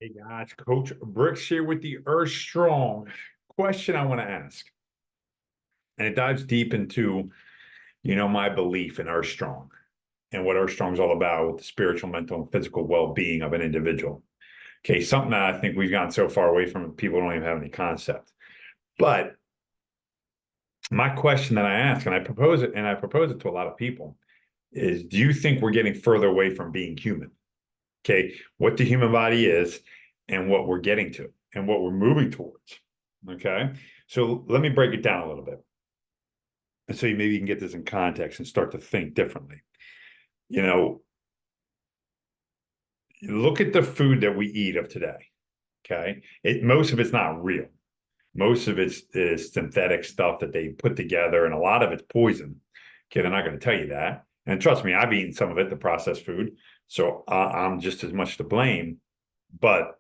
Hey guys, Coach Brooks here with the Earth Strong question I want to ask. And it dives deep into, my belief in Earth Strong and what Earth Strong is all about with the spiritual, mental, and physical well-being of an individual. Okay, something that I think we've gotten so far away from, people don't even have any concept. But my question that I ask, and I propose it to a lot of people, is do you think we're getting further away from being human? Okay, what the human body is and what we're getting to and what we're moving towards. Okay, so let me break it down a little bit. And so maybe you can get this in context and start to think differently. You know, look at the food that we eat of today. Okay, most of it's not real. Most of it is synthetic stuff that they put together, and a lot of it's poison. Okay, they're not going to tell you that. And trust me, I've eaten some of it, the processed food. So I'm just as much to blame. But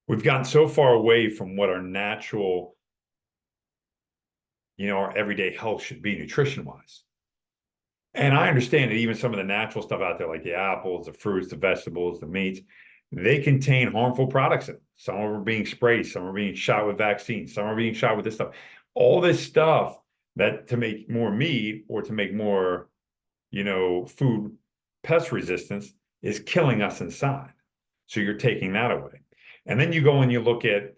we've gotten so far away from what our natural, our everyday health should be nutrition wise. And I understand that even some of the natural stuff out there, like the apples, the fruits, the vegetables, the meats, they contain harmful products in them. Some are being sprayed, some are being shot with vaccines, some are being shot with this stuff. All this stuff that to make more meat or to make more, food pest resistance is killing us inside. So you're taking that away. And then you go and you look at,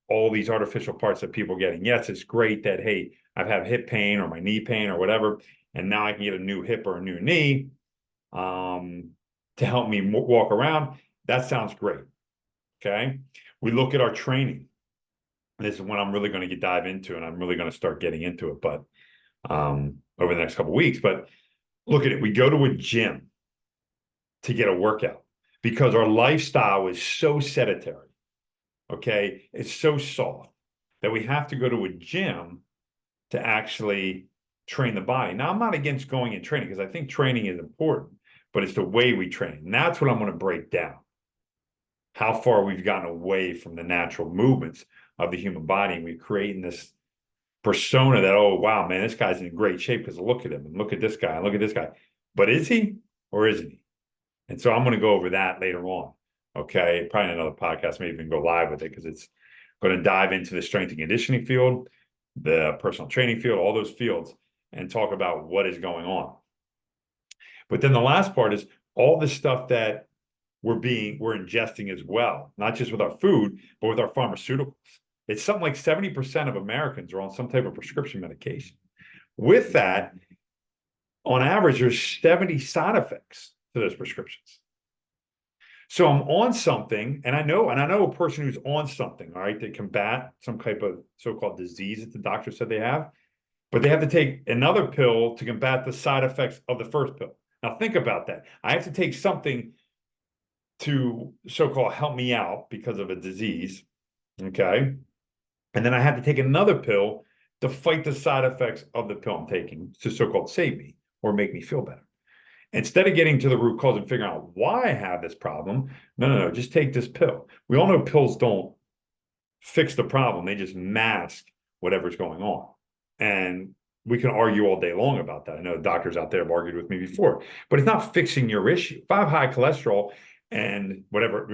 all these artificial parts that people are getting. Yes, it's great that, hey, I've had hip pain or my knee pain or whatever, and now I can get a new hip or a new knee to help me walk around. That sounds great. Okay. We look at our training. This is when I'm really going to dive into, and I'm really going to start getting into it, but over the next couple of weeks. But look at it. We go to a gym to get a workout because our lifestyle is so sedentary. Okay. It's so soft that we have to go to a gym to actually train the body. Now, I'm not against going and training because I think training is important, but it's the way we train. And that's what I'm going to break down. How far we've gotten away from the natural movements of the human body. And we're creating this persona that, oh, wow, man, this guy's in great shape because look at him and look at this guy and look at this guy. But is he or isn't he? And so I'm going to go over that later on. Okay. Probably another podcast, maybe even go live with it because it's going to dive into the strength and conditioning field, the personal training field, all those fields, and talk about what is going on. But then the last part is all the stuff that we're ingesting as well, not just with our food, but with our pharmaceuticals. It's something like 70% of Americans are on some type of prescription medication. With that, on average, there's 70 side effects to those prescriptions. So I'm on something, and I know a person who's on something, all right, to combat some type of so-called disease that the doctor said they have, but they have to take another pill to combat the side effects of the first pill. Now think about that. I have to take something to so-called help me out because of a disease, okay? And then I have to take another pill to fight the side effects of the pill I'm taking to so-called save me or make me feel better. Instead of getting to the root cause and figuring out why I have this problem, no, just take this pill. We all know pills don't fix the problem. They just mask whatever's going on. And we can argue all day long about that. I know doctors out there have argued with me before, but it's not fixing your issue. If I have high cholesterol and whatever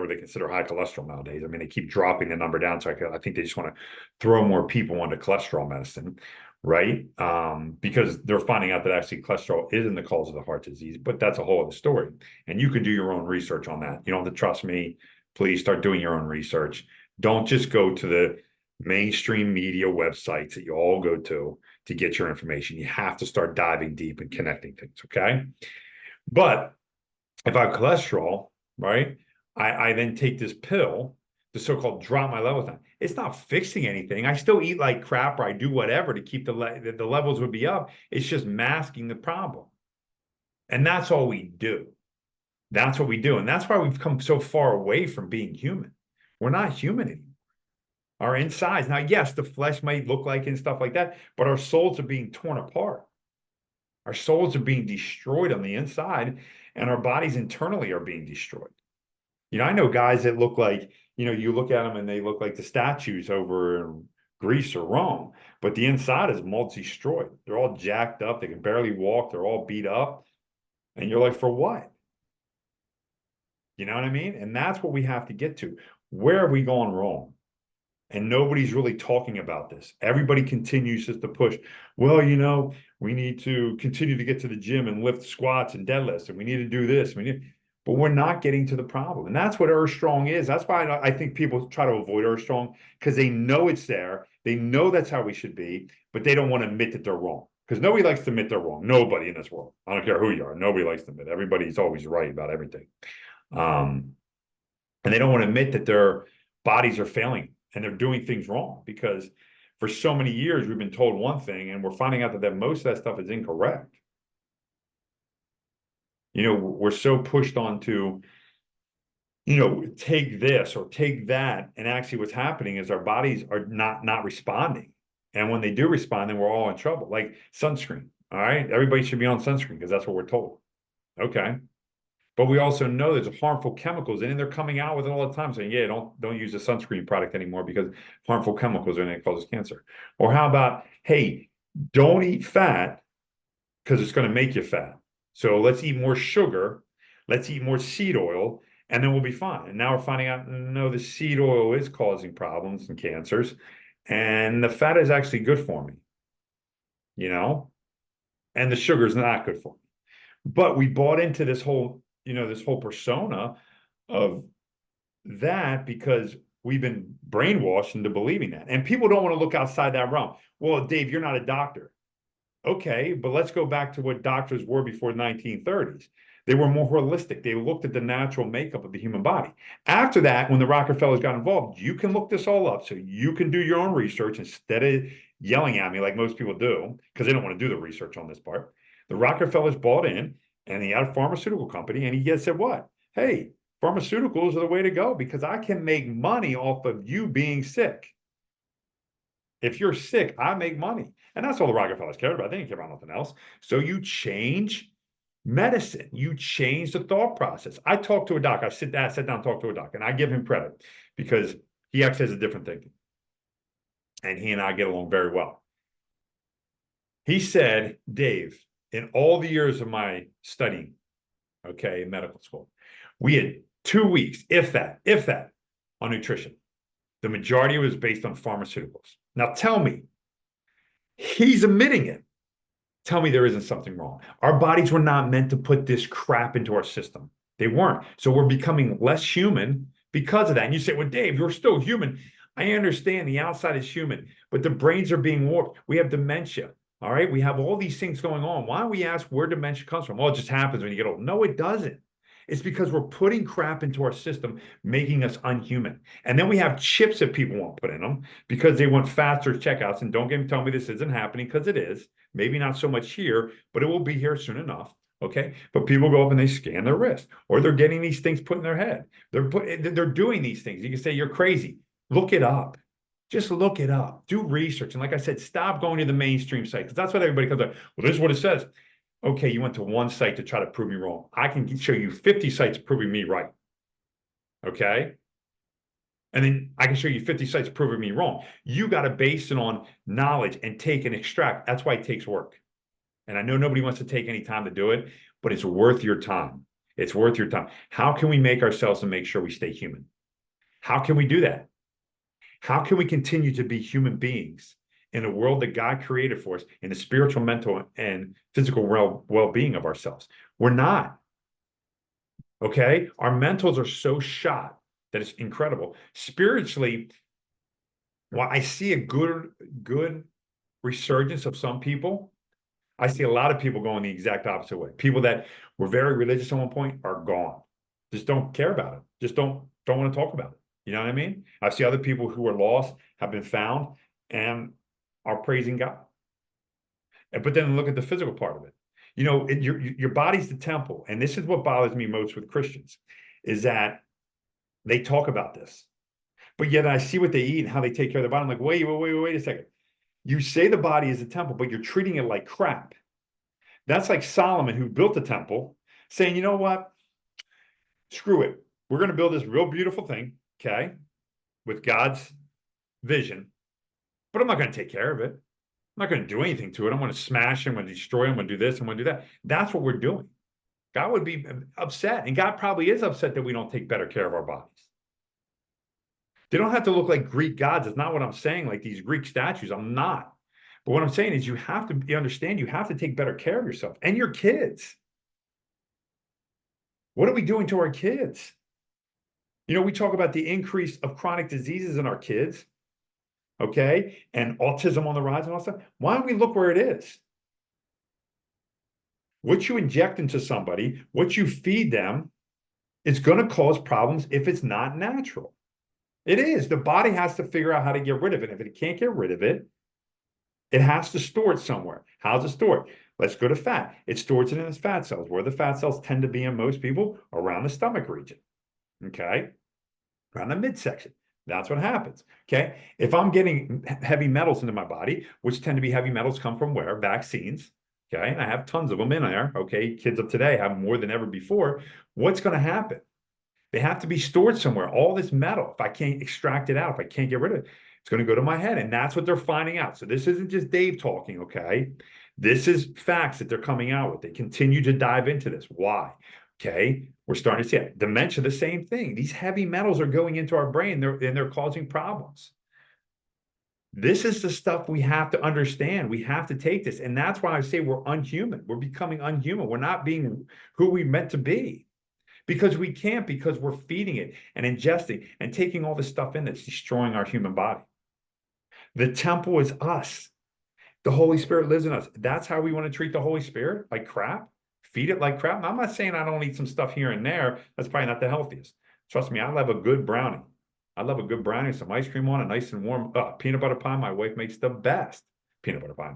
they consider high cholesterol nowadays, I mean, they keep dropping the number down. So I think they just want to throw more people onto cholesterol medicine, right? Because they're finding out that actually cholesterol isn't the cause of the heart disease, but that's a whole other story. And you can do your own research on that. You don't have to trust me. Please start doing your own research. Don't just go to the mainstream media websites that you all go to get your information. You have to start diving deep and connecting things, okay? But if I have cholesterol, right, I then take this pill to so-called drop my levels down. It's not fixing anything. I still eat like crap or I do whatever to keep the levels would be up. It's just masking the problem. And that's all we do. That's what we do. And that's why we've come so far away from being human. We're not human anymore. Our insides. Now, yes, the flesh might look like and stuff like that, but our souls are being torn apart. Our souls are being destroyed on the inside, and our bodies internally are being destroyed. I know guys that look like, you look at them and they look like the statues over in Greece or Rome, but the inside is multi-destroyed. They're all jacked up. They can barely walk. They're all beat up. And you're like, for what? You know what I mean? And that's what we have to get to. Where are we going wrong? And nobody's really talking about this. Everybody continues just to push. Well, we need to continue to get to the gym and lift squats and deadlifts, and we need to do this. But we're not getting to the problem. And that's what Earth Strong is. That's why I think people try to avoid Earth Strong, because they know it's there. They know that's how we should be, but they don't want to admit that they're wrong. Because nobody likes to admit they're wrong. Nobody in this world. I don't care who you are. Nobody likes to admit. Everybody's always right about everything. And they don't want to admit that their bodies are failing and they're doing things wrong, because for so many years we've been told one thing and we're finding out that most of that stuff is incorrect. We're so pushed on to, take this or take that. And actually what's happening is our bodies are not responding. And when they do respond, then we're all in trouble. Like sunscreen. All right. Everybody should be on sunscreen because that's what we're told. Okay. But we also know there's harmful chemicals in it. They're coming out with it all the time saying, yeah, don't use a sunscreen product anymore because harmful chemicals are in it that causes cancer. Or how about, hey, don't eat fat because it's going to make you fat. So let's eat more sugar. Let's eat more seed oil, and then we'll be fine. And now we're finding out, no, the seed oil is causing problems and cancers. And the fat is actually good for me, and the sugar is not good for me. But we bought into this whole persona of that because we've been brainwashed into believing that. And people don't want to look outside that realm. Well, Dave, you're not a doctor. Okay, but let's go back to what doctors were before the 1930s. They were more holistic. They looked at the natural makeup of the human body. After that, when the Rockefellers got involved, you can look this all up so you can do your own research instead of yelling at me like most people do, because they don't want to do the research on this part. The Rockefellers bought in, and he had a pharmaceutical company, and he said what? Hey, pharmaceuticals are the way to go because I can make money off of you being sick. If you're sick, I make money. And that's all the Rockefellers cared about. They didn't care about nothing else. So you change medicine. You change the thought process. I talk to a doc. I sit down, talk to a doc, and I give him credit because he actually has a different thinking. And he and I get along very well. He said, Dave, in all the years of my studying, in medical school, we had 2 weeks, if that, on nutrition. The majority was based on pharmaceuticals. Now tell me, he's admitting it. Tell me there isn't something wrong. Our bodies were not meant to put this crap into our system. They weren't. So we're becoming less human because of that. And you say, well, Dave, you're still human. I understand the outside is human, but the brains are being warped. We have dementia. All right. We have all these things going on. Why don't we ask where dementia comes from? Well, it just happens when you get old. No, it doesn't. It's because we're putting crap into our system, making us unhuman. And then we have chips that people won't put in them because they want faster checkouts. And don't get me tell me this isn't happening, because it is. Maybe not so much here, but it will be here soon enough. Okay. But people go up and they scan their wrist, or they're getting these things put in their head. They're doing these things. You can say you're crazy. Look it up. Just look it up. Do research. And like I said, stop going to the mainstream site, because that's what everybody comes up. Well, this is what it says. Okay, you went to one site to try to prove me wrong. I can show you 50 sites proving me right. Okay? And then I can show you 50 sites proving me wrong. You got to base it on knowledge and take and extract. That's why it takes work. And I know nobody wants to take any time to do it, but it's worth your time. It's worth your time. How can we make ourselves and make sure we stay human? How can we do that? How can we continue to be human beings in a world that God created for us, in the spiritual, mental, and physical well-being of ourselves? We're not. Okay? Our mentals are so shot that it's incredible. Spiritually, while I see a good resurgence of some people, I see a lot of people going the exact opposite way. People that were very religious at one point are gone. Just don't care about it. Just don't want to talk about it. You know what I mean? I see other people who are lost, have been found, and are praising God. But then look at the physical part of it. Your body's the temple. And this is what bothers me most with Christians, is that they talk about this. But yet I see what they eat and how they take care of their body. I'm like, wait a second. You say the body is a temple, but you're treating it like crap. That's like Solomon, who built the temple, saying, you know what? Screw it. We're going to build this real beautiful thing, okay, with God's vision, but I'm not going to take care of it. I'm not going to do anything to it. I'm going to smash it. I'm going to destroy it. I'm going to do this. I'm going to do that. That's what we're doing. God would be upset, and God probably is upset that we don't take better care of our bodies. They don't have to look like Greek gods. It's not what I'm saying, like these Greek statues. I'm not. But what I'm saying is you have to understand, you have to take better care of yourself and your kids. What are we doing to our kids? You know, we talk about the increase of chronic diseases in our kids, okay, and autism on the rise and all that stuff. Why don't we look where it is? What you inject into somebody, what you feed them, is going to cause problems if it's not natural. It is. The body has to figure out how to get rid of it. If it can't get rid of it, it has to store it somewhere. How's it stored? Let's go to fat. It stores it in its fat cells. Where the fat cells tend to be in most people, around the stomach region. Okay? Around the midsection. That's what happens. Okay? If I'm getting heavy metals into my body, which tend to be heavy metals come from where? Vaccines. Okay? And I have tons of them in there. Okay? Kids of today have more than ever before. What's going to happen? They have to be stored somewhere. All this metal, if I can't extract it out, if I can't get rid of it, it's going to go to my head. And that's what they're finding out. So this isn't just Dave talking, okay? This is facts that they're coming out with. They continue to dive into this. Why? Okay. We're starting to see it. Dementia, the same thing. These heavy metals are going into our brain and they're causing problems. This is the stuff we have to understand. We have to take this. And that's why I say we're unhuman. We're becoming unhuman. We're not being who we meant to be. Because we can't, because we're feeding it and ingesting and taking all this stuff in that's destroying our human body. The temple is us. The Holy Spirit lives in us. That's how we want to treat the Holy Spirit, like crap. Feed it like crap. Now, I'm not saying I don't eat some stuff here and there. That's probably not the healthiest. Trust me, I love a good brownie. I love a good brownie, some ice cream on it, nice and warm. Peanut butter pie. My wife makes the best peanut butter pie.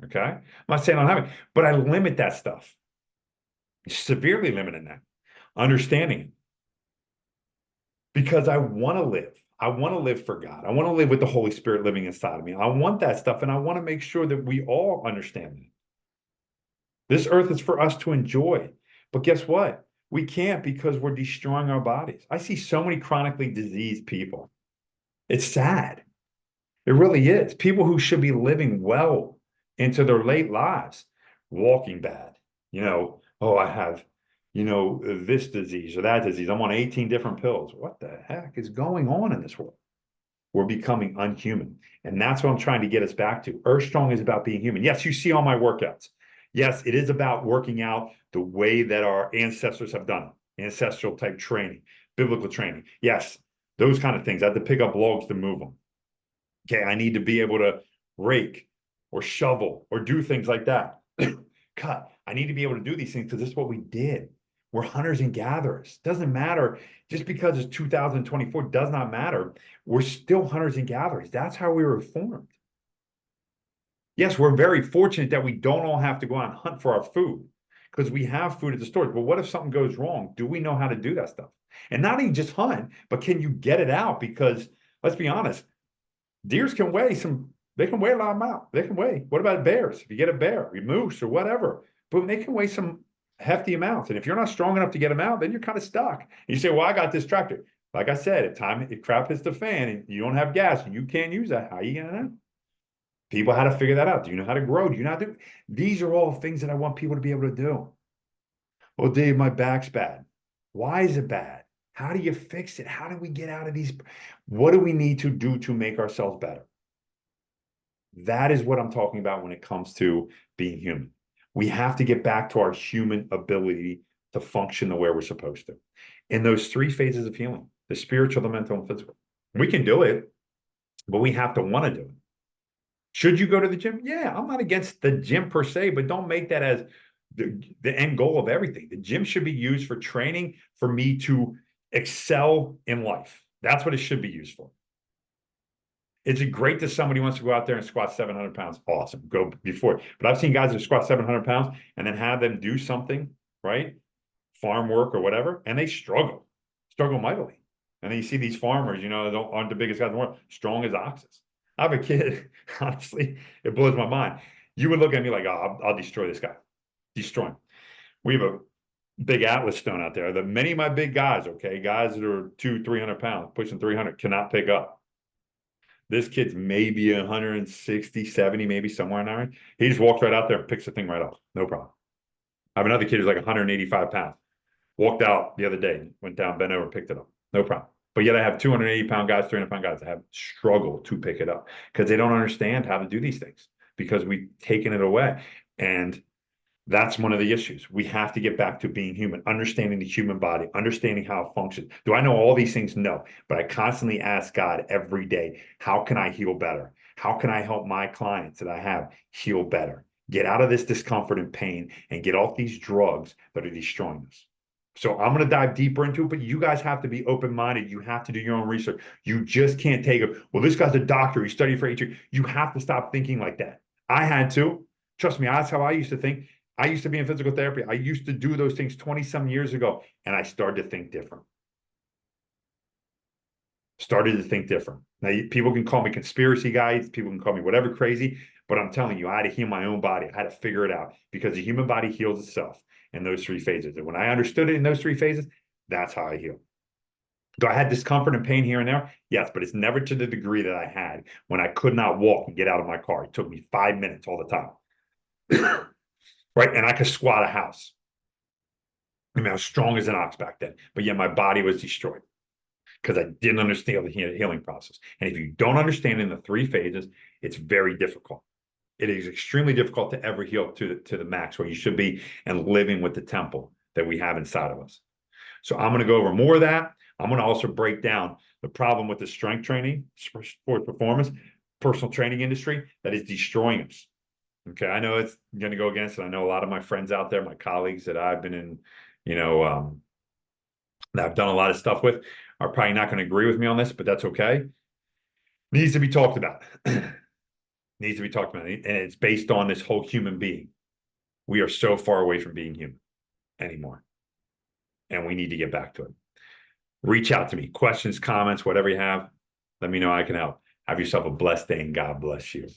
Okay. I'm not saying I don't have it, but I limit that stuff. Severely limiting that. Understanding it. Because I want to live. I want to live for God. I want to live with the Holy Spirit living inside of me. I want that stuff, and I want to make sure that we all understand that. This earth is for us to enjoy. But guess what? We can't, because we're destroying our bodies. I see so many chronically diseased people. It's sad. It really is. People who should be living well into their late lives, walking bad. You know, oh, I have, this disease or that disease. I'm on 18 different pills. What the heck is going on in this world? We're becoming unhuman. And that's what I'm trying to get us back to. Earth Strong is about being human. Yes, you see all my workouts. Yes, it is about working out the way that our ancestors have done it. Ancestral type training, biblical training. Yes, those kind of things. I have to pick up logs to move them. Okay, I need to be able to rake or shovel or do things like that. Cut. I need to be able to do these things because this is what we did. We're hunters and gatherers. Doesn't matter. Just because it's 2024 does not matter. We're still hunters and gatherers. That's how we were formed. Yes, we're very fortunate that we don't all have to go out and hunt for our food because we have food at the stores. But what if something goes wrong? Do we know how to do that stuff? And not even just hunt, but can you get it out? Because let's be honest, deers can weigh they can weigh a lot of amount. They can weigh. What about bears? If you get a bear, a moose or whatever, but they can weigh some hefty amounts. And if you're not strong enough to get them out, then you're kind of stuck. And you say, well, I got this tractor. Like I said, if crap hits the fan and you don't have gas and you can't use that, how are you going to know? People how to figure that out. Do you know how to grow? Do you know how to do? These are all things that I want people to be able to do. Well, Dave, my back's bad. Why is it bad? How do you fix it? How do we get out of these? What do we need to do to make ourselves better? That is what I'm talking about when it comes to being human. We have to get back to our human ability to function the way we're supposed to. In those three phases of healing, the spiritual, the mental, and physical. We can do it, but we have to want to do it. Should you go to the gym? Yeah, I'm not against the gym per se, but don't make that as the end goal of everything. The gym should be used for training for me to excel in life. That's what it should be used for. Is it great that somebody wants to go out there and squat 700 pounds? Awesome. Go before. But I've seen guys that squat 700 pounds and then have them do something, right? Farm work or whatever, and they struggle mightily. And then you see these farmers, aren't the biggest guys in the world, strong as oxes. I have a kid, honestly, it blows my mind. You would look at me like, oh, I'll destroy this guy. Destroy him. We have a big Atlas stone out there that many of my big guys, okay, guys that are 200-300 pounds, pushing 300, cannot pick up. This kid's maybe 160, 70, maybe somewhere in there. He just walks right out there and picks the thing right up. No problem. I have another kid who's like 185 pounds. Walked out the other day, went down, bent over, picked it up. No problem. But yet I have 280-pound guys, 300-pound guys that have struggled to pick it up because they don't understand how to do these things because we've taken it away. And that's one of the issues. We have to get back to being human, understanding the human body, understanding how it functions. Do I know all these things? No. But I constantly ask God every day, how can I heal better? How can I help my clients that I have heal better? Get out of this discomfort and pain and get off these drugs that are destroying us. So I'm going to dive deeper into it, but you guys have to be open-minded. You have to do your own research. You just can't take it. Well, this guy's a doctor. He studied for 8 years. You have to stop thinking like that. I had to. Trust me, that's how I used to think. I used to be in physical therapy. I used to do those things 20-some years ago, and I started to think different. Started to think different. Now, people can call me conspiracy guys. People can call me whatever crazy, but I'm telling you, I had to heal my own body. I had to figure it out because the human body heals itself in those 3 phases. And when I understood it in those 3 phases, that's how I heal. Do I have discomfort and pain here and there? Yes, but it's never to the degree that I had when I could not walk and get out of my car. It took me 5 minutes all the time. Right? And I could squat a house. I mean, I was strong as an ox back then, but yet my body was destroyed because I didn't understand the healing process. And if you don't understand in the 3 phases, it's very difficult. It is extremely difficult to ever heal to the max where you should be and living with the temple that we have inside of us. So I'm going to go over more of that. I'm going to also break down the problem with the strength training, sports performance, personal training industry that is destroying us. Okay, I know it's going to go against it. I know a lot of my friends out there, my colleagues that I've been in, that I've done a lot of stuff with, are probably not going to agree with me on this, but that's okay. Needs to be talked about. Needs to be talked about, and it's based on this whole human being. We are so far away from being human anymore, and we need to get back to it. Reach out to me, questions, comments, whatever you have. Let me know. I can help. Have yourself a blessed day, and God bless you.